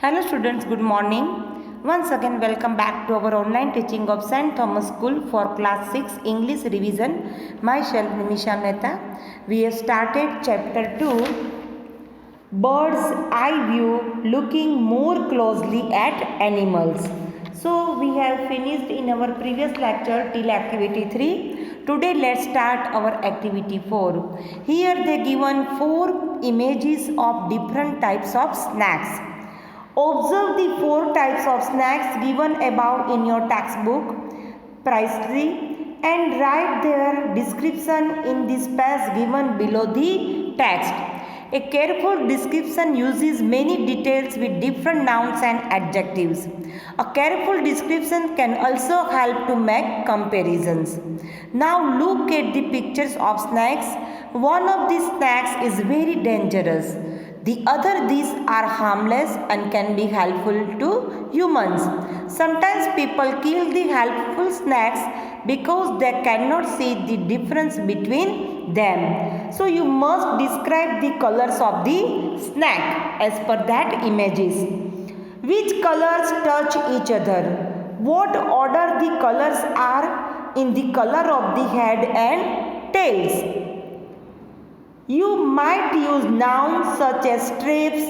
Hello students, good morning. Once again welcome back to our online teaching of St. Thomas School for class 6 English revision. Myself Nimisha Mehta. We have started chapter 2 Bird's Eye View, looking more closely at animals. So we have finished in our previous lecture till activity 3. Today let's start our activity 4. Here they given 4 images of different types of snacks. Observe the 4 types of snacks given above in your textbook precisely and write their description in the space given below the text. A careful description uses many details with different nouns and adjectives. A careful description can also help to make comparisons. Now look at the pictures of snacks. One of these snacks is very dangerous. The other these are harmless and can be helpful to humans. Sometimes people kill the helpful snacks because they cannot see the difference between them. So you must describe the colors of the snack as per that images. Which colors touch each other? What order the colors are in the color of the head and tails? You might use nouns such as strips,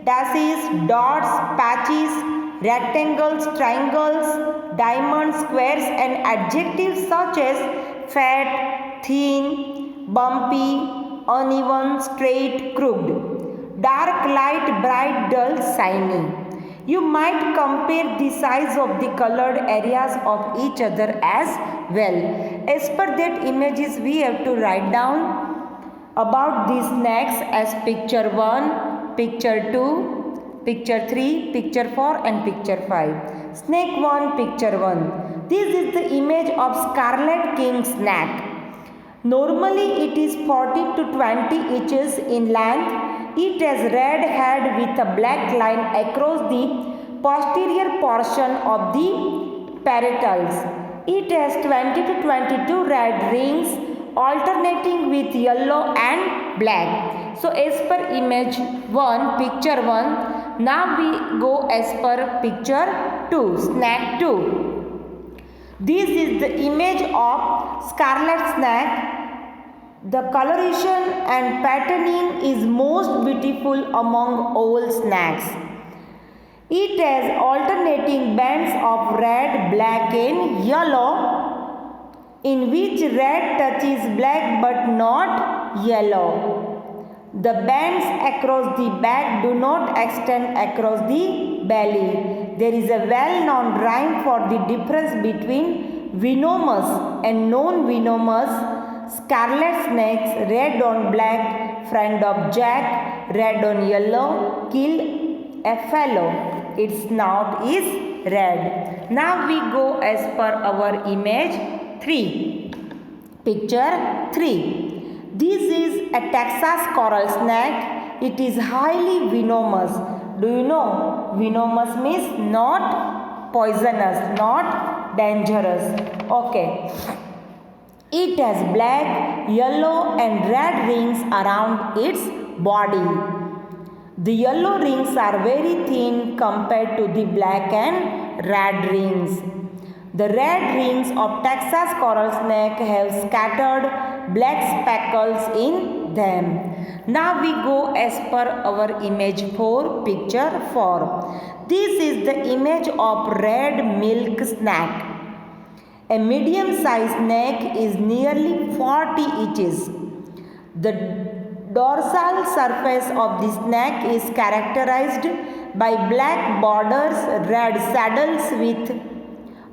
dashes, dots, patches, rectangles, triangles, diamonds, squares and adjectives such as fat, thin, bumpy, uneven, straight, crooked, dark, light, bright, dull, shiny. You might compare the size of the colored areas of each other as well. As per that images we have to write down about these snacks as picture 1, picture 2, picture 3, picture 4 and picture 5. Snack 1, picture 1. This is the image of Scarlet King snack. Normally it is 14 to 20 inches in length. It has red head with a black line across the posterior portion of the parietals. It has 20 to 22 red rings alternating with yellow and black. So as per image 1, picture 1, now we go as per picture 2, snack 2. This is the image of scarlet snack. The coloration and patterning is most beautiful among all snacks. It has alternating bands of red, black and yellow, in which red touches black but not yellow. The bands across the back do not extend across the belly. There is a well-known rhyme for the difference between venomous and non-venomous scarlet snakes. Red on black, friend of Jack, red on yellow, kill a fellow. Its snout is red. Now we go as per our image 3. Picture 3. This is a Texas coral snake. It is highly venomous. Do you know? Venomous means not poisonous, not dangerous. Okay. It has black, yellow and red rings around its body. The yellow rings are very thin compared to the black and red rings. The red rings of Texas coral snake have scattered black speckles in them. Now we go as per our image 4, picture 4. This is the image of red milk snake. A medium-sized snake is nearly 40 inches. The dorsal surface of the snake is characterized by black borders, red saddles with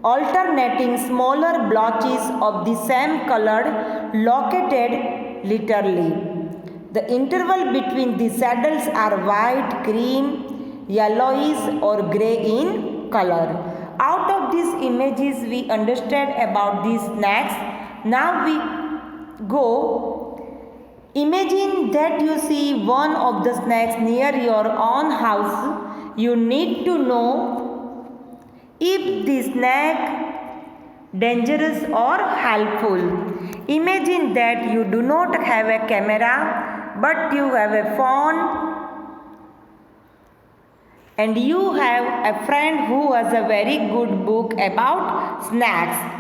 alternating smaller blotches of the same color located laterally. The interval between the saddles are white, cream, yellowish or grey in color. Out of these images we understand about these snacks. Now we go. Imagine that you see one of the snacks near your own house. You need to know if the snack dangerous or helpful. Imagine that you do not have a camera but you have a phone and you have a friend who has a very good book about snacks.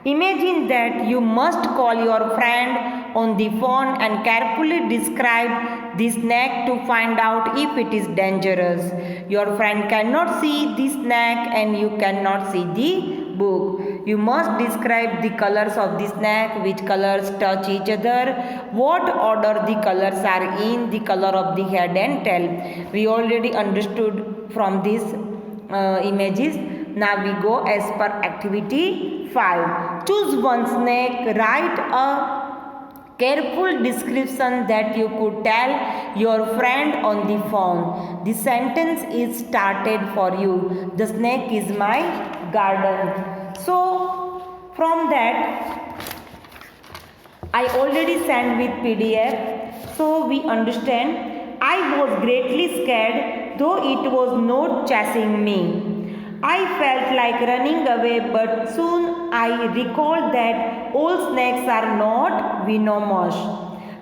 Imagine that you must call your friend on the phone and carefully describe the snack to find out if it is dangerous. Your friend cannot see the snack and you cannot see the book. You must describe the colors of the snack, which colors touch each other, what order the colors are in, the color of the head and tail. We already understood from these images. Now we go as per activity 5. Choose one snake, write a careful description that you could tell your friend on the phone. The sentence is started for you. The snake is my garden. So from that I already sent with PDF. So we understand. I was greatly scared, though it was not chasing me. I felt like running away, but soon I recalled that all snakes are not venomous.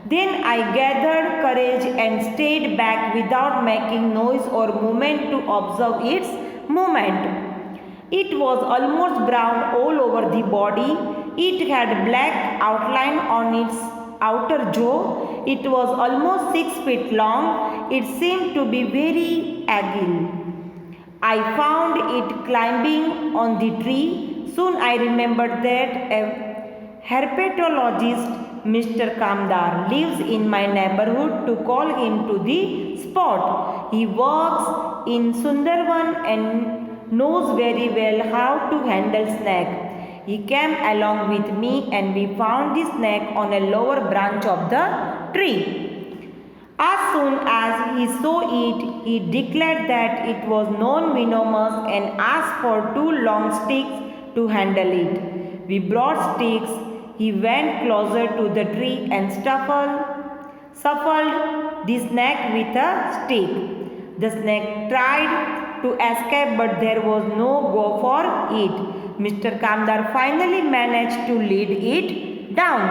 Then I gathered courage and stayed back without making noise or movement to observe its movement. It was almost brown all over the body. It had black outline on its outer jaw. It was almost 6 feet long. It seemed to be very agile. I found it climbing on the tree. Soon I remembered that a herpetologist, Mr. Kamdar, lives in my neighborhood to call him to the spot. He works in Sundarban and knows very well how to handle snake. He came along with me and we found the snake on a lower branch of the tree. As soon as he saw it, he declared that it was non-venomous and asked for 2 long sticks to handle it. We brought sticks. He went closer to the tree and shuffled the snake with a stick. The snake tried to escape, but there was no go for it. Mr. Kamdar finally managed to lead it down.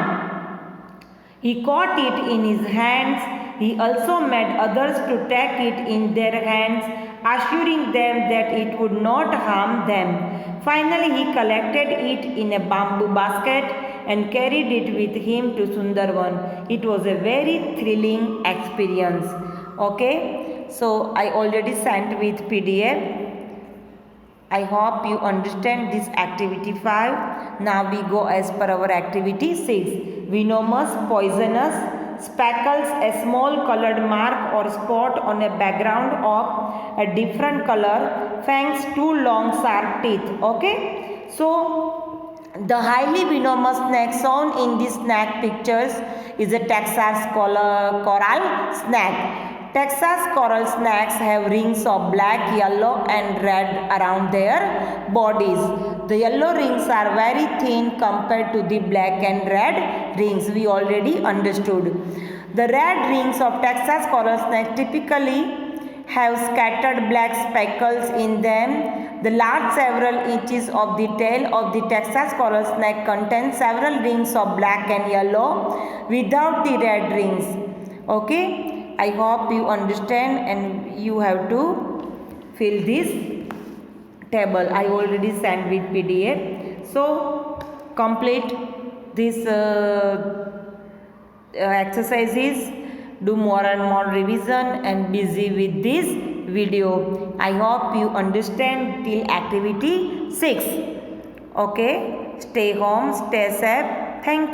He caught it in his hands. He also made others to take it in their hands, assuring them that it would not harm them. Finally, he collected it in a bamboo basket and carried it with him to Sundarban. It was a very thrilling experience. Okay, so I already sent with PDF. I hope you understand this activity 5. Now we go as per our activity 6. Venomous, poisonous. Speckles, a small colored mark or spot on a background of a different color. Fangs, 2 long sharp teeth. Okay. So the highly venomous snake shown in these snack pictures is a Texas coral snake. Texas coral snakes have rings of black, yellow and red around their bodies. The yellow rings are very thin compared to the black and red rings. We already understood. The red rings of Texas coral snakes typically have scattered black speckles in them. The large several inches of the tail of the Texas coral snake contains several rings of black and yellow without the red rings. Okay. I hope you understand and you have to fill this table. I already sent with PDF. So complete this exercises, do more and more revision and busy with this video. I hope you understand till activity 6. Okay. Stay home, stay safe. Thank you.